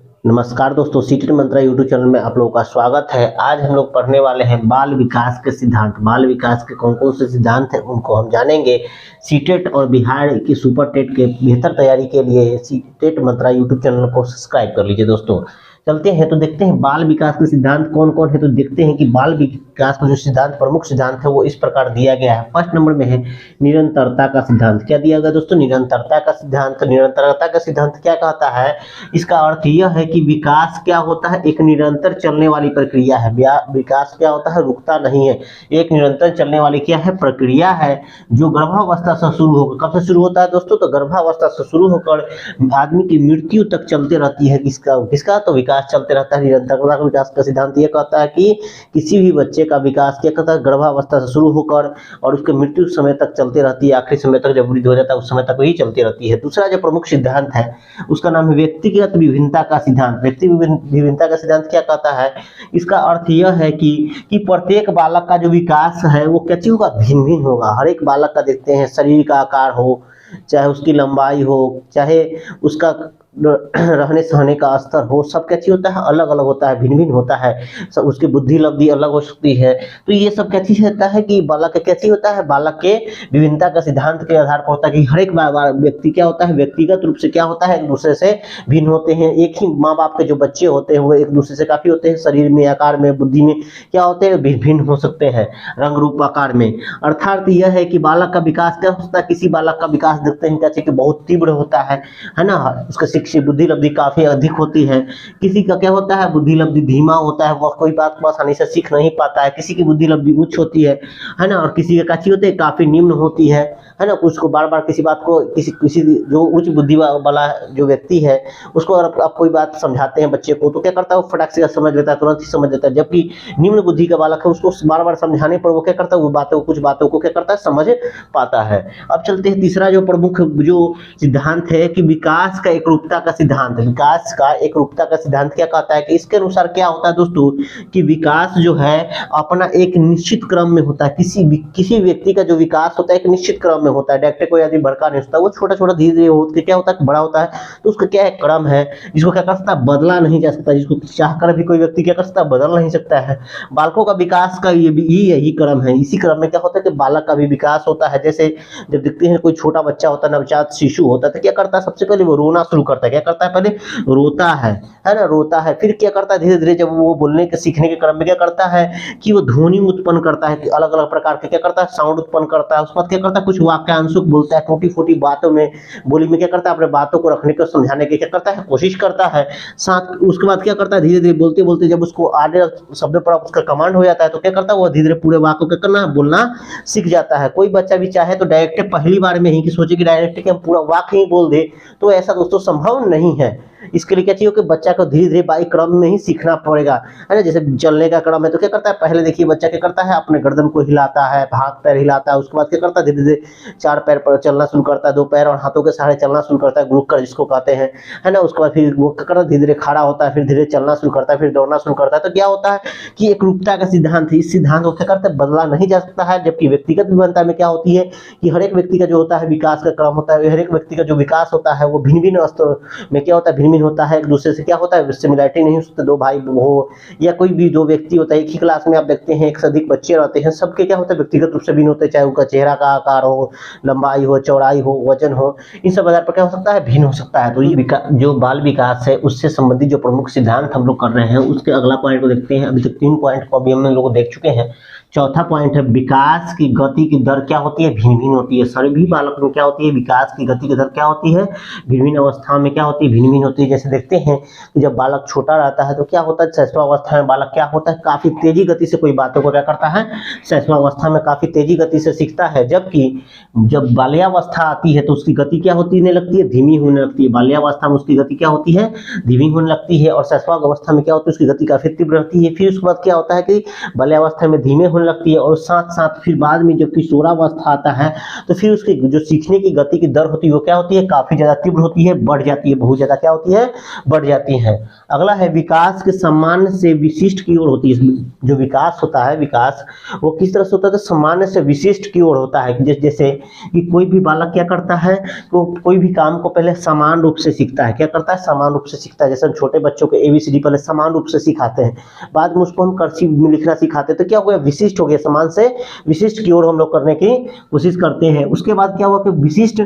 नमस्कार दोस्तों, सीटेट मंत्रा YouTube channel में आप लोगों का स्वागत है। आज हम लोग पढ़ने वाले हैं बाल विकास के सिद्धांत। बाल विकास के कौन कौन से सिद्धांत हैं उनको हम जानेंगे। सीटेट और बिहार की सुपर टेट के बेहतर तैयारी के लिए सीटेट मंत्रा यूट्यूब चैनल को सब्सक्राइब कर लीजिए। दोस्तों चलते हैं तो देखते हैं बाल विकास के सिद्धांत कौन कौन है। तो देखते हैं कि बाल विकास का जो सिद्धांत प्रमुख सिद्धांत है वो इस प्रकार दिया गया है। फर्स्ट नंबर में है निरंतरता का सिद्धांत। क्या दिया गया दोस्तों? निरंतरता का सिद्धांत। निरंतरता का सिद्धांत क्या कहता है? इसका अर्थ यह है कि विकास क्या होता है, एक निरंतर चलने वाली प्रक्रिया है। विकास क्या होता है? रुकता नहीं है, एक निरंतर चलने वाली क्या है? प्रक्रिया है, जो गर्भावस्था से शुरू होकर, कब से शुरू होता है दोस्तों? तो गर्भावस्था से शुरू होकर आदमी की मृत्यु तक चलते रहती है। किसका किसका? तो विकास चलते रहता है। निरंतरता का विकास का सिद्धांत यह कहता है कि किसी भी बच्चे का विकास क्या कहता है? गर्भावस्था से शुरू होकर और उसके मृत्यु समय तक चलते रहती है। आखिरी समय तक जब वृद्धि हो जाता है उस समय तक वही चलती रहती है। दूसरा जो प्रमुख सिद्धांत है उसका नाम है व्यक्तिगत विभिन्नता का सिद्धांत। विभिन्नता का सिद्धांत क्या कहता है? इसका अर्थ यह है कि प्रत्येक बालक का जो विकास है वो कैसे होगा? भिन्न भिन्न होगा। हर एक बालक का देखते हैं शरीर का आकार हो, चाहे उसकी लंबाई हो, चाहे उसका रहने सहने का स्तर हो, सब कैसी होता है? अलग अलग होता है, भिन्न भिन्न होता है। सब उसकी बुद्धि लब्धि अलग हो सकती है। तो ये सब कैसी होता है कि बालक कैसी होता है? बालक के विभिन्नता का सिद्धांत के आधार पर होता है कि हर एक व्यक्ति क्या होता है? व्यक्तिगत रूप से क्या होता है? एक दूसरे से भिन्न होते हैं। एक ही माँ बाप के जो बच्चे होते हैं वो एक दूसरे से काफी होते हैं, शरीर में, आकार में, बुद्धि में क्या होते हैं? भिन्न हो सकते हैं, रंग रूप आकार में। अर्थात यह है कि बालक का विकास क्या होता है? किसी बालक का विकास देखते हैं कैसे कि बहुत तीव्र होता है ना। उसका बुद्धि लब्धि काफी अधिक होती है। किसी का क्या होता है? बुद्धि लब्धि धीमा होता है, वह कोई बात को आसानी से सीख नहीं पाता है। किसी की बुद्धि लब्धि उच्च होती है ना, और किसी की कैसी होती है? काफी निम्न होती है ना। उसको बार बार किसी बात को किसी जो उच्च बुद्धि वाला जो व्यक्ति है उसको अगर आप कोई बात समझाते हैं बच्चे को तो क्या करता है? वो फटाक से समझ लेता है, तुरंत ही समझ लेता है। जबकि निम्न बुद्धि का बालक है उसको बार बार समझाने पर वो क्या करता है? वो बातों कुछ बातों को क्या करता है? समझ पाता है। अब चलते हैं तीसरा जो प्रमुख जो सिद्धांत है कि विकास का एकरूपता का सिद्धांत। विकास का एकरूपता का सिद्धांत क्या कहता है कि इसके अनुसार क्या होता है दोस्तों कि विकास जो है अपना एक निश्चित क्रम में होता है। किसी व्यक्ति का जो विकास होता है एक निश्चित क्रम में होता है। डायरेक्ट कोई आदमी बड़का नहीं होता, वो छोटा छोटा धीरे धीरे होकर क्या होता है? बड़ा होता है। तो उसका क्या है? क्रम है, जिसको क्या कर सकता है? बदला नहीं जा सकता, जिसको चाहकर भी कोई व्यक्ति क्या कर सकता है? बदल नहीं सकता है। बालकों का विकास का ये भी यही क्रम है। इसी क्रम में क्या होता है कि बालक का भी विकास होता है। जैसे जब देखते हैं कोई छोटा बच्चा होता है, नवजात शिशु होता है, तो क्या करता है? सबसे पहले वो रोना शुरू करता है। क्या करता है? पहले रोता है ना, रोता है। फिर क्या करता है? धीरे धीरे जब वो बोलने के सीखने के क्रम में क्या करता है कि वो ध्वनि उत्पन्न करता है, अलग अलग प्रकार के क्या करता है? साउंड उत्पन्न करता है। उसके बाद क्या करता है? कुछ वाक्यांश बोलता है, टूटी फूटी बातों में बोली में क्या करता है? अपने बातों को रखने को समझाने की क्या करता है? कोशिश करता है। साथ उसके बाद क्या करता है? धीरे धीरे बोलते बोलते जब उसको आगे शब्दों पर उसका कमांड हो जाता है तो क्या करता है? वो धीरे धीरे पूरे वाक्य को क्या करना? बोलना सीख जाता है। कोई बच्चा भी चाहे तो डायरेक्ट पहली बार में ही कि सोचे कि डायरेक्ट कि हम पूरा वाक्य ही बोल दे, तो ऐसा दोस्तों संभव नहीं है। इसके लिए क्या चाहिए कि बच्चा को धीरे धीरे बाई क्रम में ही सीखना पड़ेगा, है ना। जैसे चलने का क्रम है तो क्या करता है? पहले देखिए बच्चा क्या करता है? अपने गर्दन को हिलाता है, हाथ पैर हिलाता है। उसके बाद क्या करता है? धीरे धीरे चार पैर पर चलना शुरू करता है, दो पैर और हाथों के सहारे चलना शुरू करता है, गुरुकर जिसको कहते हैं, है ना। उसके बाद फिर वो क्या करता है? धीरे धीरे खड़ा होता है, फिर धीरे चलना शुरू करता है, फिर दौड़ना शुरू करता है। तो क्या होता है कि एक रूपता का सिद्धांत है। इस सिद्धांत को क्या करता है? बदला नहीं जा सकता है। जबकि व्यक्तिगत विभिन्नता में क्या होती है कि हर एक व्यक्ति का जो होता है विकास का क्रम होता है, हर एक व्यक्ति का जो विकास होता है वो भिन्न भिन्न स्तर में क्या होता है? भिन्न भिन्न होता है। एक दूसरे से क्या होता है? सिमिलरिटी नहीं हो सकता। दो भाई हो या कोई भी दो व्यक्ति होता है, एक ही क्लास में आप देखते हैं एक से अधिक बच्चे रहते हैं, सबके क्या होता है? व्यक्तिगत रूप से भिन्न होते हैं। चाहे उनका चेहरा का आकार हो, लंबाई हो, चौड़ाई हो, वजन हो, इन सब आधार पर क्या हो सकता है? भिन्न हो सकता है। तो ये जो बाल विकास है उससे संबंधित जो प्रमुख सिद्धांत हम लोग कर रहे हैं उसके अगला पॉइंट को देखते हैं। अभी तक 3 पॉइंट को अभी हम लोग देख चुके हैं। चौथा पॉइंट है विकास की गति की दर क्या होती है? भिन्न भिन्न होती है। सभी बालक में क्या होती है? विकास की गति की दर क्या होती है? भिन्न भिन्न अवस्था में क्या होती है? भिन्न भिन्न होती है। जैसे देखते हैं कि जब बालक छोटा रहता है तो क्या होता है? शैशवावस्था में बालक क्या होता है? काफी तेजी गति से कोई बातों को क्या करता है? शैशवावस्था में काफी तेजी गति से सीखता है। जबकि जब बाल्यावस्था आती है तो उसकी गति क्या होने लगती है? धीमी होने लगती है। बाल्यावस्था में उसकी गति क्या होती है? धीमी होने लगती है। और शैशवावस्था में क्या होती है? उसकी गति काफी तीव्र रहती है। फिर उसके बाद क्या होता है कि बाल्यावस्था में धीमे होने होने लगती है, और साथ साथ फिर बाद में जब किशोरावस्था आता है तो फिर उसकी जो सीखने की गति की दर होती है वो क्या होती है, काफी ज्यादा तीव्र होती है, बढ़ जाती है, बहुत ज्यादा क्या होती है, बढ़ जाती है। अगला है विकास के सामान्य से विशिष्ट की ओर होती है। जो विकास होता है, विकास वो किस तरह से होता है, तो सामान्य से विशिष्ट की ओर होता है। जैसे कि कोई भी बालक क्या करता है, तो कोई भी काम को पहले समान रूप से सीखता है। क्या करता है, समान रूप से सीखता है। जैसे हम छोटे बच्चों को ABCD पहले समान रूप से सिखाते हैं, बाद में उसको हम कर्सिव में लिखना सिखाते हैं, तो क्या हो गया, विशिष्ट हो गया, समान से विशिष्ट की ओर हम लोग करने की कोशिश करते हैं। उसके बाद क्या हुआ कि विशिष्ट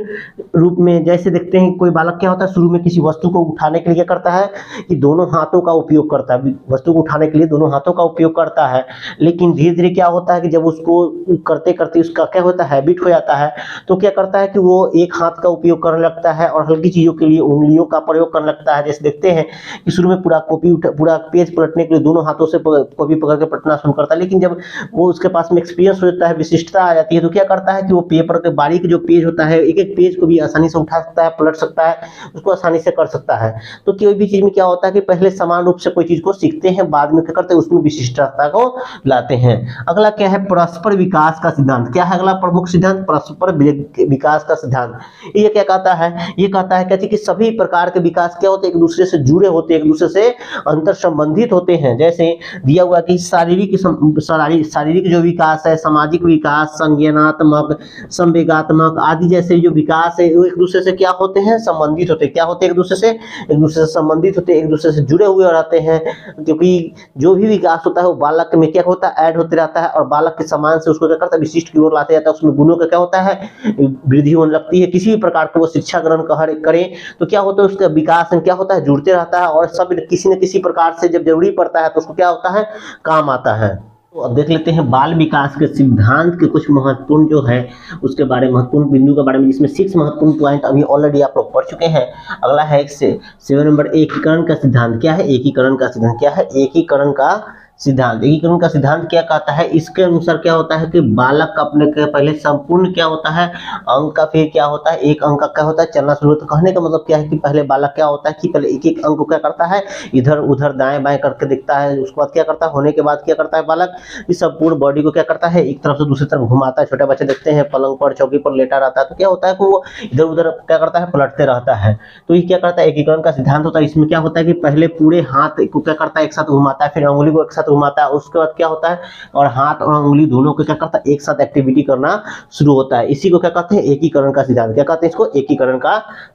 रूप में जैसे देखते हैं कोई बालक क्या होता है, शुरू में किसी वस्तु को उठाने के लिए क्या करता है कि दोनों हाथों का उपयोग करता है, वस्तु को उठाने के लिए दोनों हाथों का उपयोग करता है। लेकिन धीरे धीरे क्या होता है कि जब उसको करते करते उसका क्या होता है, हैबिट हो जाता है, तो क्या करता है कि वो एक हाथ का उपयोग करने लगता है और हल्की चीजों के लिए उंगलियों का प्रयोग करने लगता है। जैसे देखते हैं कि शुरू में पूरा पेज पलटने के लिए दोनों हाथों से कॉपी पकड़ के पलटना शुरू करता है, लेकिन जब वो उसके पास में एक्सपीरियंस हो जाता है, विशिष्टता आ जाती है, तो क्या करता है कि वो पेपर के बारीक जो पेज होता है, एक एक पेज को भी आसानी से उठा सकता है, पलट सकता है, उसको आसानी से कर सकता है। तो कोई भी चीज में क्या होता है कि पहले समान रूप से कोई चीज को सीखते हैं, बाद में क्या करते हैं, उसमें विशिष्टता को लाते हैं। अगला क्या है, परस्पर विकास का सिद्धांत। क्या है अगला प्रमुख सिद्धांत, परस्पर विकास का सिद्धांत। ये क्या कहता है, ये कहता है कि सभी प्रकार के विकास क्या होते हैं, एक दूसरे से जुड़े होते हैं, एक दूसरे से अंतर संबंधित होते हैं। जैसे दिया हुआ कि शारीरिक जो विकास है, सामाजिक विकास, संज्ञानात्मक, संवेगात्मक आदि जैसे जो विकास है वो एक दूसरे से क्या होते हैं, संबंधित होते हैं। क्या होते हैं, एक दूसरे से संबंधित होते हैं, एक दूसरे से जुड़े हुए रहते हैं। क्योंकि जो भी विकास होता है वो बालक में क्या होता है, ऐड होते रहता है, और बालक के समान से उसको क्या करता है, विशिष्ट की ओर लाते जाता है। उसमें गुणों का क्या होता है, वृद्धि होने लगती है। किसी भी प्रकार का वो शिक्षा ग्रहण करें तो क्या होता है, उसका विकास में क्या होता है, जुड़ते रहता है, और सब किसी न किसी प्रकार से जब जरूरी पड़ता है तो उसको क्या होता है, काम आता है। तो अब देख लेते हैं बाल विकास के सिद्धांत के कुछ महत्वपूर्ण जो है उसके बारे में, महत्वपूर्ण बिंदु के बारे में, जिसमें 6 महत्वपूर्ण पॉइंट अभी ऑलरेडी आप लोग पढ़ चुके हैं। अगला है 7 नंबर, एकीकरण का सिद्धांत। क्या है एकीकरण का सिद्धांत, क्या है एकीकरण का सिद्धांत। एकीकरण का सिद्धांत क्या कहता है, इसके अनुसार क्या होता है कि बालक का अपने के पहले संपूर्ण क्या होता है, अंक का फिर क्या होता है, एक अंक का क्या होता है, चलना शुरू होता है। कहने का मतलब क्या है कि पहले बालक क्या होता है कि पहले एक एक अंक को क्या करता है, इधर उधर दाएं बाएं करके दिखता है। उसके बाद क्या करता है, होने के बाद क्या करता है बालक, इस संपूर्ण बॉडी को क्या करता है, एक तरफ से दूसरी तरफ घुमाता है। छोटे बच्चे देखते हैं पलंग पर चौकी पर लेटा रहता है, तो क्या होता है कि वो इधर उधर क्या करता है, पलटते रहता है। तो ये क्या करता है, एकीकरण का सिद्धांत होता है। इसमें क्या होता है कि पहले पूरे हाथ को क्या करता है, एक साथ घुमाता है, फिर उंगली को एक साथ घुमाता है, उसके बाद क्या होता है, और हाथ और उंगली दोनों को क्या करता है, एक साथ एक्टिविटी करना शुरू होता है। इसी को क्या कहते हैं, एकीकरण का सिद्धांत। क्या कहते हैं इसको, एकीकरण का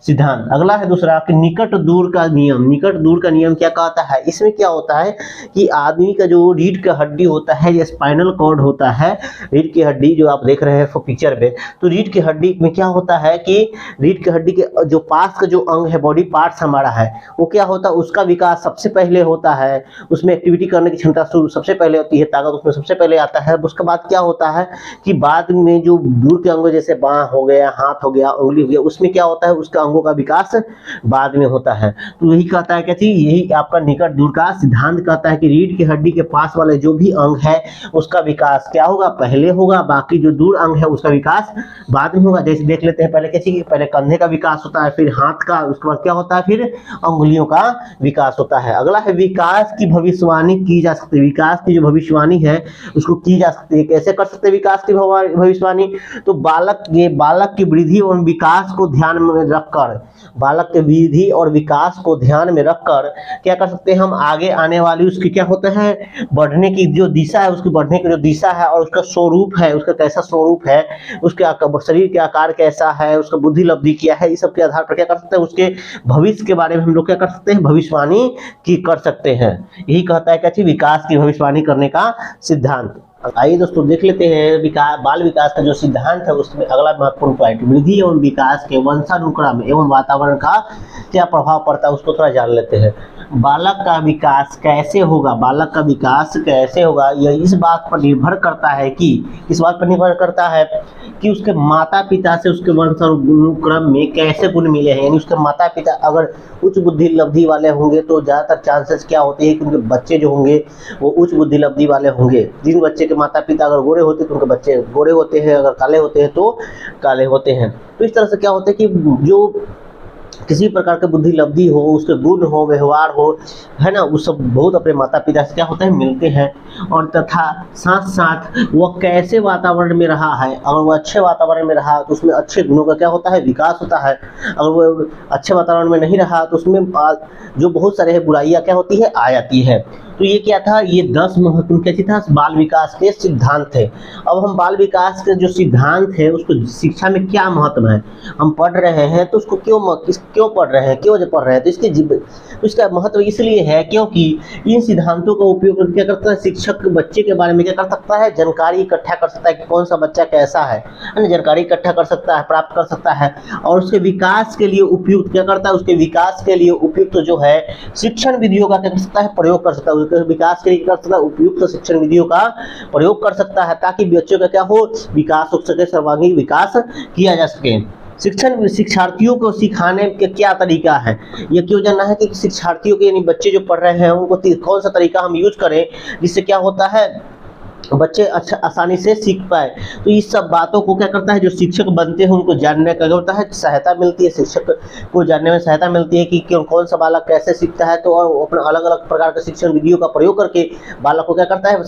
सिद्धांत। अगला है दूसरा कि निकट दूर का नियम। निकट दूर का नियम क्या कहता है, इसमें क्या होता है कि आदमी का जो रीढ़ का हड्डी होता है, ये स्पाइनल कॉर्ड होता है, रीढ़ की हड्डी जो आप देख रहे हैं पिक्चर में, तो रीढ़ की हड्डी में क्या होता है कि रीढ़ की हड्डी के जो पास का जो अंग है, बॉडी पार्ट्स हमारा है, वो क्या होता है, उसका विकास सबसे पहले होता है। उसमें एक्टिविटी करने की क्षमता सबसे पहले होती है, ताकत उसमें सबसे पहले आता है। उसके बाद क्या होता है कि बाद में जो दूर के अंगों जैसे बाँह हो गया, हाथ हो गया, उंगली हो गया, उसमें क्या होता है, उसका अंगों का विकास बाद में होता है। तो यही कहता है कि यही आपका निकट दूर का सिद्धांत कहता है कि रीढ़ की हड्डी के पास वाले जो भी अंग है उसका विकास क्या होगा, पहले होगा, बाकी जो दूर अंग है उसका विकास बाद में होगा। जैसे देख लेते हैं पहले कैसे, पहले कंधे का विकास होता है, फिर हाथ का, उसके बाद क्या होता है, फिर अंगुलियों का विकास होता है। अगला है विकास की भविष्यवाणी की जा सकती है। विकास की जो भविष्यवाणी है उसको की जा सकती है। कैसे कर सकते हैं विकास की भविष्यवाणी, तो बालक की वृद्धि और विकास को ध्यान में रखकर, बालक के वृद्धि और विकास को ध्यान में रखकर क्या कर सकते हैं हम, आगे आने वाली उसकी क्या होता है, बढ़ने की जो दिशा है, उसकी बढ़ने की जो दिशा है और उसका स्वरूप है, उसका कैसा स्वरूप है, उसके शरीर के आकार कैसा है, उसका बुद्धि लब्धि क्या है, इस सब के आधार पर क्या कर सकते हैं, उसके भविष्य के बारे में हम लोग क्या कर सकते हैं, भविष्यवाणी की कर सकते हैं। यही कहता है कि विकास की भविष्यवाणी करने का सिद्धांत। आइए दोस्तों देख लेते हैं बाल विकास का जो सिद्धांत है उसमें अगला महत्वपूर्ण पॉइंट, वृद्धि एवं विकास के वंशानुक्रम एवं वातावरण का क्या प्रभाव पड़ता है उसको थोड़ा जान लेते हैं। बालक का विकास कैसे होगा, बालक का विकास कैसे होगा, यह इस बात पर निर्भर करता है कि, इस बात पर निर्भर करता है कि उसके माता पिता से उसके वंशानुक्रम में कैसे गुण मिले हैं। यानी उसके माता पिता अगर उच्च बुद्धि लब्धि वाले होंगे तो ज़्यादातर चांसेस क्या होते हैं कि उनके बच्चे जो होंगे वो उच्च बुद्धि लब्धि वाले होंगे। जिन बच्चे के माता पिता अगर गोरे होते हैं तो उनके बच्चे गोरे होते हैं, अगर काले होते हैं तो काले होते हैं। तो इस तरह से क्या होता है कि जो किसी प्रकार के बुद्धि लब्धि हो, उसके गुण हो, व्यवहार हो, है ना, वो सब बहुत अपने माता पिता से क्या होता है मिलते हैं। और तथा साथ साथ वह कैसे वातावरण में रहा है, अगर वो अच्छे वातावरण में रहा तो उसमें अच्छे गुणों का क्या होता है विकास होता है। अगर वो अच्छे वातावरण में नहीं रहा तो उसमें जो बहुत सारे बुराइयां क्या होती है आ जाती है। तो ये क्या था, ये 10 महत्वपूर्ण क्या चीज था, बाल विकास के सिद्धांत थे। अब हम बाल विकास के जो सिद्धांत है उसको शिक्षा में क्या महत्व है हम पढ़ रहे हैं, तो उसको क्यों पढ़ रहे हैं, क्यों पढ़ रहे हैं, तो इसका महत्व इसलिए है क्योंकि इन सिद्धांतों का उपयोग करके क्या करता है शिक्षक बच्चे के बारे में क्या कर सकता है, जानकारी इकट्ठा कर सकता है कि कौन सा बच्चा कैसा है ना, जानकारी इकट्ठा कर सकता है, प्राप्त कर सकता है। और उसके विकास के लिए उपयुक्त क्या करता है, उसके विकास के लिए उपयुक्त जो है शिक्षण विधियों का क्या कर सकता है, प्रयोग कर सकता है। उसके विकास के लिए क्या कर सकता है, उपयुक्त शिक्षण विधियों का प्रयोग कर सकता है, ताकि बच्चों का क्या हो, विकास हो सके, सर्वांगीण विकास किया जा सके। शिक्षार्थियों को सिखाने के क्या तरीका है, ये क्यों जानना है कि शिक्षार्थियों के यानी बच्चे जो पढ़ रहे हैं उनको कौन सा तरीका हम यूज करें जिससे क्या होता है बच्चे अच्छा आसानी से सीख पाए। तो इस सब बातों को क्या करता है, जो शिक्षक बनते हैं उनको जानने का क्या होता है, सहायता मिलती है, शिक्षक को जानने में सहायता मिलती है कि कौन सा बालक कैसे सीखता है। तो और अपने अलग अलग प्रकार के शिक्षण विधियों का प्रयोग करके बालक को क्या करता है,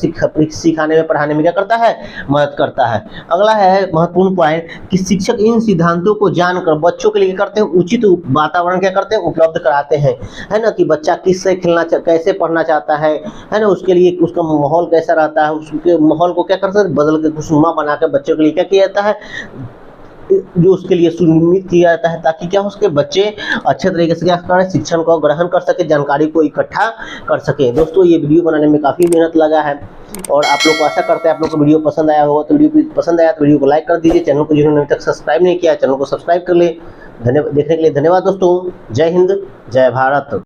सिखाने में पढ़ाने में क्या करता है, मदद करता है। अगला है महत्वपूर्ण पॉइंट कि शिक्षक इन सिद्धांतों को जानकर बच्चों के लिए क्या करते हैं, उचित वातावरण क्या करते हैं, उपलब्ध कराते हैं, है ना, कि बच्चा किससे खेलना कैसे पढ़ना चाहता है ना, उसके लिए उसका माहौल कैसा रहता है, उसके माहौल को क्या कर सकते बदल के खुशनुमा बना के बच्चों के लिए क्या किया जाता है, जो उसके लिए सुनिश्चित किया जाता है, ताकि क्या हो सके बच्चे अच्छे तरीके से क्या करें, शिक्षण को ग्रहण कर सके, जानकारी को इकट्ठा कर सके। दोस्तों ये वीडियो बनाने में काफ़ी मेहनत लगा है और आप लोग को आशा करते हैं आप लोग को वीडियो पसंद आया होगा। तो वीडियो पसंद आया तो वीडियो को लाइक कर दीजिए, चैनल को जिन्होंने अभी तक सब्सक्राइब नहीं किया चैनल को सब्सक्राइब कर ले। देखने के लिए धन्यवाद दोस्तों। जय हिंद, जय भारत।